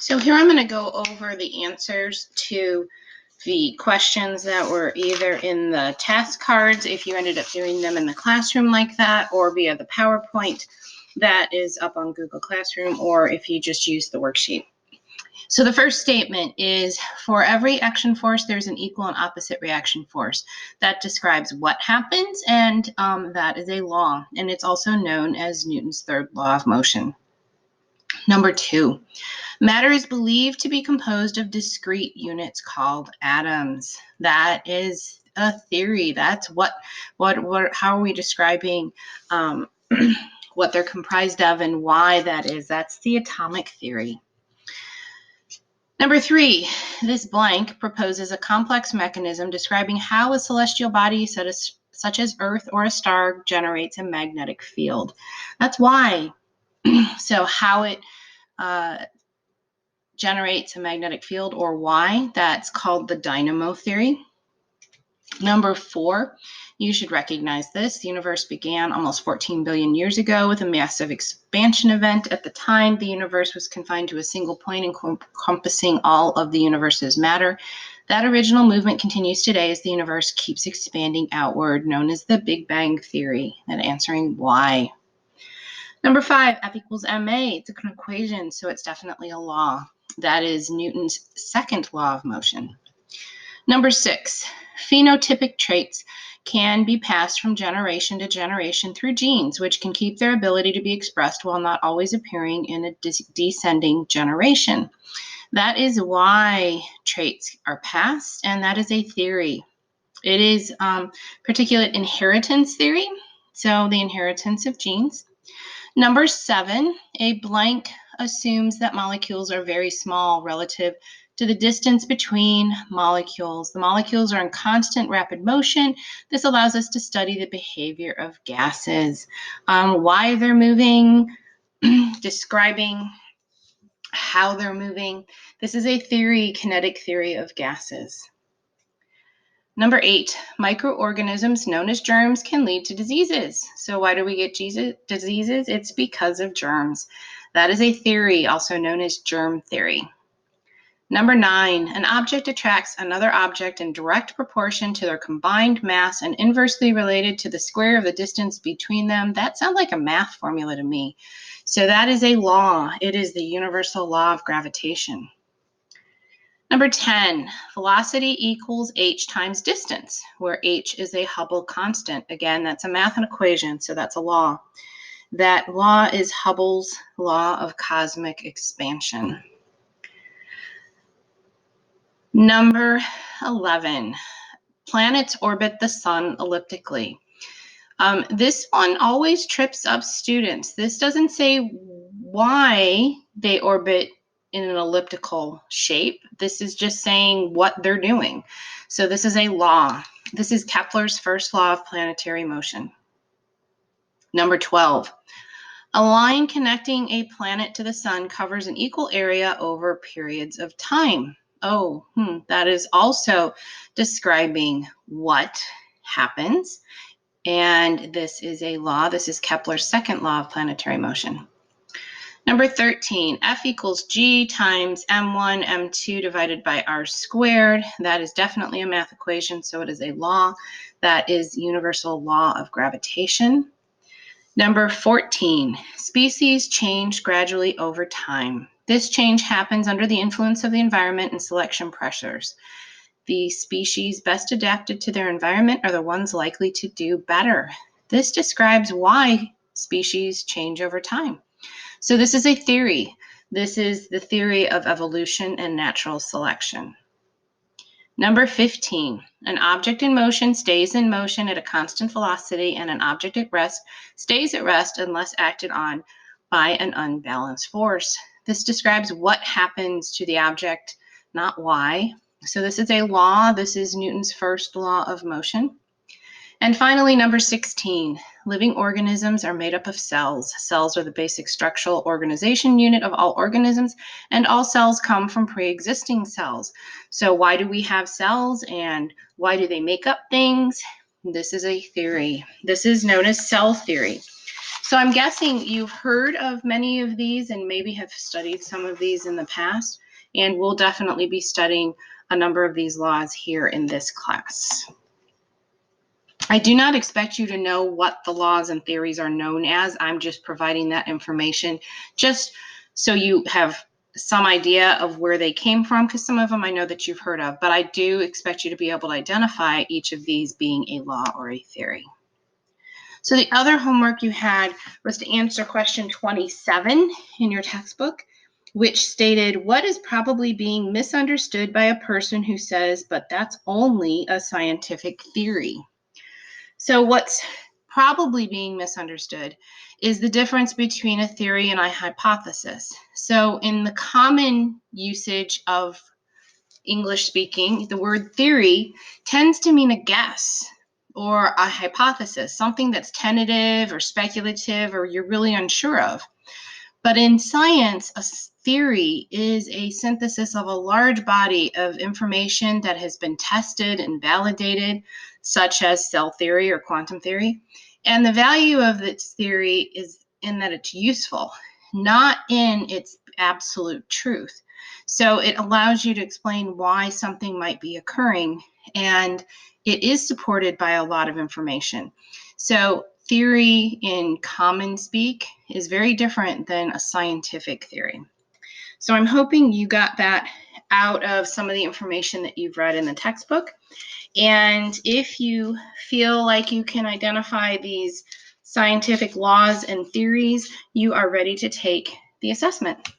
So here I'm going to go over the answers to the questions that were either in the task cards, if you ended up doing them in the classroom like that, or via the PowerPoint that is up on Google Classroom, or if you just use the worksheet. So the first statement is, for every action force, there's an equal and opposite reaction force. That describes what happens, and that is a law, and it's also known as Newton's third law of motion. Number 2, matter is believed to be composed of discrete units called atoms. That is a theory. That's how are we describing what they're comprised of and why that is. That's the atomic theory. Number 3, this blank proposes a complex mechanism describing how a celestial body such as Earth or a star generates a magnetic field. That's why. So how it generates a magnetic field, or why, that's called the dynamo theory. Number 4, you should recognize this. The universe began almost 14 billion years ago with a massive expansion event. At the time, the universe was confined to a single point encompassing all of the universe's matter. That original movement continues today as the universe keeps expanding outward, known as the Big Bang theory, and answering why. Number 5, F equals ma. It's an equation, so it's definitely a law. That is Newton's second law of motion. Number 6, phenotypic traits can be passed from generation to generation through genes, which can keep their ability to be expressed while not always appearing in a descending generation. That is why traits are passed, and that is a theory. It is particulate inheritance theory, so the inheritance of genes. Number 7, a blank assumes that molecules are very small relative to the distance between molecules. The molecules are in constant rapid motion. This allows us to study the behavior of gases, why they're moving, describing how they're moving. This is a theory, kinetic theory of gases. Number 8, microorganisms known as germs can lead to diseases. So why do we get diseases? It's because of germs. That is a theory, also known as germ theory. Number 9, an object attracts another object in direct proportion to their combined mass and inversely related to the square of the distance between them. That sounds like a math formula to me. So that is a law. It is the universal law of gravitation. Number 10, velocity equals h times distance, where h is a Hubble constant. Again, that's a math equation, so that's a law. That law is Hubble's law of cosmic expansion. Number 11, planets orbit the sun elliptically. This one always trips up students. This doesn't say why they orbit in an elliptical shape. This is just saying what they're doing. So this is a law. This is Kepler's first law of planetary motion. Number 12, a line connecting a planet to the sun covers an equal area over periods of time. Oh, that is also describing what happens. And this is a law. This is Kepler's second law of planetary motion. Number 13, F equals G times M1, M2 divided by R squared. That is definitely a math equation, so it is a law. That is universal law of gravitation. Number 14, species change gradually over time. This change happens under the influence of the environment and selection pressures. The species best adapted to their environment are the ones likely to do better. This describes why species change over time. So this is a theory. This is the theory of evolution and natural selection. Number 15, an object in motion stays in motion at a constant velocity, and an object at rest stays at rest unless acted on by an unbalanced force. This describes what happens to the object, not why. So this is a law. This is Newton's first law of motion. And finally, number 16, living organisms are made up of cells. Cells are the basic structural organization unit of all organisms, and all cells come from pre-existing cells. So why do we have cells, and why do they make up things? This is a theory. This is known as cell theory. So I'm guessing you've heard of many of these and maybe have studied some of these in the past, and we'll definitely be studying a number of these laws here in this class. I do not expect you to know what the laws and theories are known as. I'm just providing that information just so you have some idea of where they came from, because some of them I know that you've heard of, but I do expect you to be able to identify each of these being a law or a theory. So the other homework you had was to answer question 27 in your textbook, which stated, what is probably being misunderstood by a person who says, but that's only a scientific theory? So what's probably being misunderstood is the difference between a theory and a hypothesis. So in the common usage of English speaking, the word theory tends to mean a guess or a hypothesis, something that's tentative or speculative or you're really unsure of. But in science, a theory is a synthesis of a large body of information that has been tested and validated, such as cell theory or quantum theory. And the value of its theory is in that it's useful, not in its absolute truth. So it allows you to explain why something might be occurring, and it is supported by a lot of information. So theory in common speak is very different than a scientific theory. So I'm hoping you got that out of some of the information that you've read in the textbook. And if you feel like you can identify these scientific laws and theories, you are ready to take the assessment.